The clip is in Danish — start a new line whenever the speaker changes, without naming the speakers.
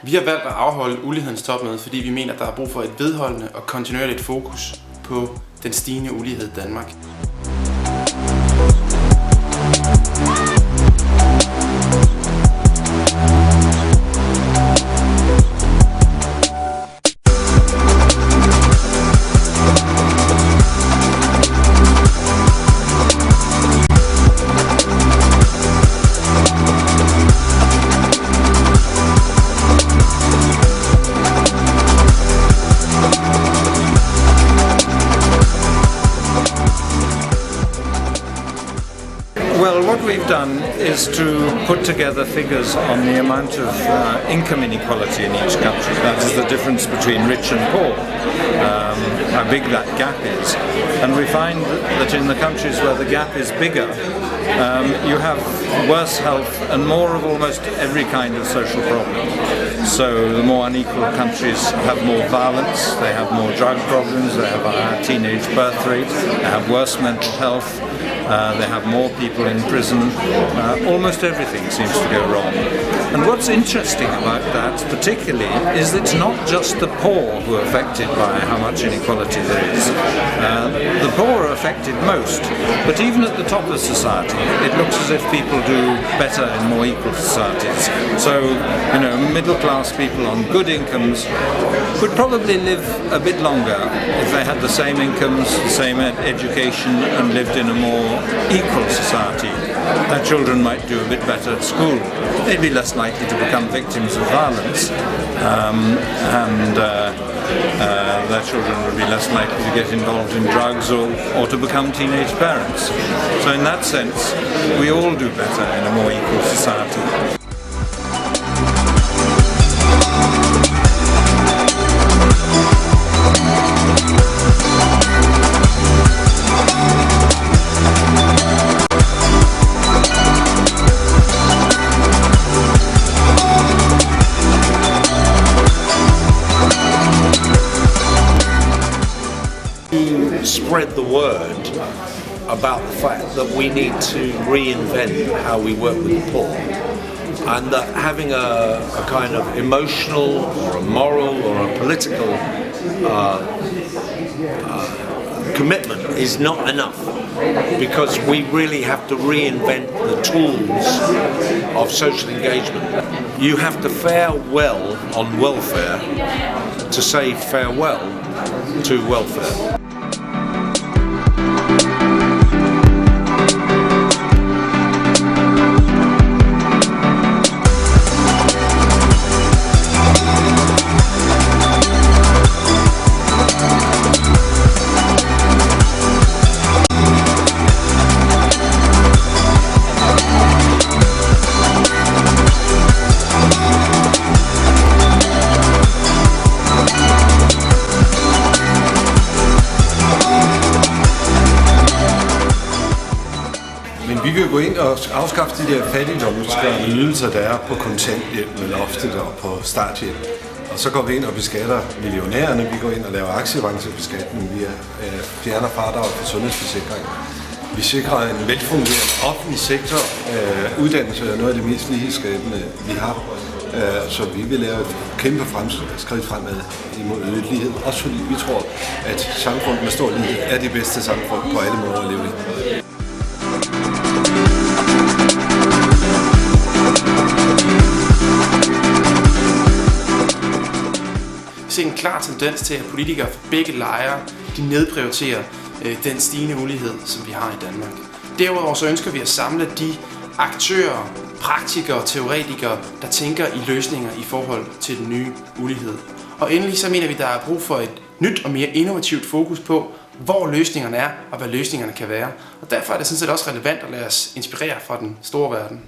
Vi har valgt at afholde Ulighedens Topmøde, fordi vi mener, at der er brug for et vedholdende og kontinuerligt fokus på den stigende ulighed i Danmark.
Well, what we've done is to put together figures on the amount of income inequality in each country. That is the difference between rich and poor, how big that gap is. And we find that in the countries where the gap is bigger, you have worse health and more of almost every kind of social problem. So the more unequal countries have more violence, they have more drug problems, they have a higher teenage birth rate, they have worse mental health. They have more people in prison. Almost everything seems to go wrong. And what's interesting about that particularly is that it's not just the poor who are affected by how much inequality there is. The poor are affected most, but even at the top of society it looks as if people do better in more equal societies. So, middle class people on good incomes would probably live a bit longer if they had the same incomes, the same education, and lived in a more equal society. Their children might do a bit better at school. They'd be less likely to become victims of violence, and their children would be less likely to get involved in drugs or to become teenage parents. So in that sense, we all do better in a more equal society.
Spread the word about the fact that we need to reinvent how we work with the poor, and that having a kind of emotional or a moral or a political commitment is not enough, because we really have to reinvent the tools of social engagement. You have to fare well on welfare to say farewell to welfare.
Men vi vil gå ind og afskaffe de der fattigdomsskørende ydelser, der er på kontanthjælp med loftet og på starthjælp. Og så går vi ind og beskatter millionærerne. Vi går ind og laver aktiebranchebeskatning. Vi fjerner fradrag for sundhedsforsikring. Vi sikrer en velfungerende offentlig sektor. Uddannelse er noget af det mest lighedsskabende, vi har. Så vi vil lave et kæmpe skridt fremad imod øget lighed. Også fordi vi tror, at samfund med stor lighed er det bedste samfund på alle måder at leve i.
Vi ser en klar tendens til, at politikere fra begge lejre nedprioriterer den stigende ulighed, som vi har i Danmark. Derudover så ønsker vi at samle de aktører, praktikere og teoretikere, der tænker i løsninger i forhold til den nye ulighed. Og endelig så mener vi, at der er brug for et nyt og mere innovativt fokus på, hvor løsningerne er og hvad løsningerne kan være. Og derfor er det sådan set også relevant at lade os inspirere fra den store verden.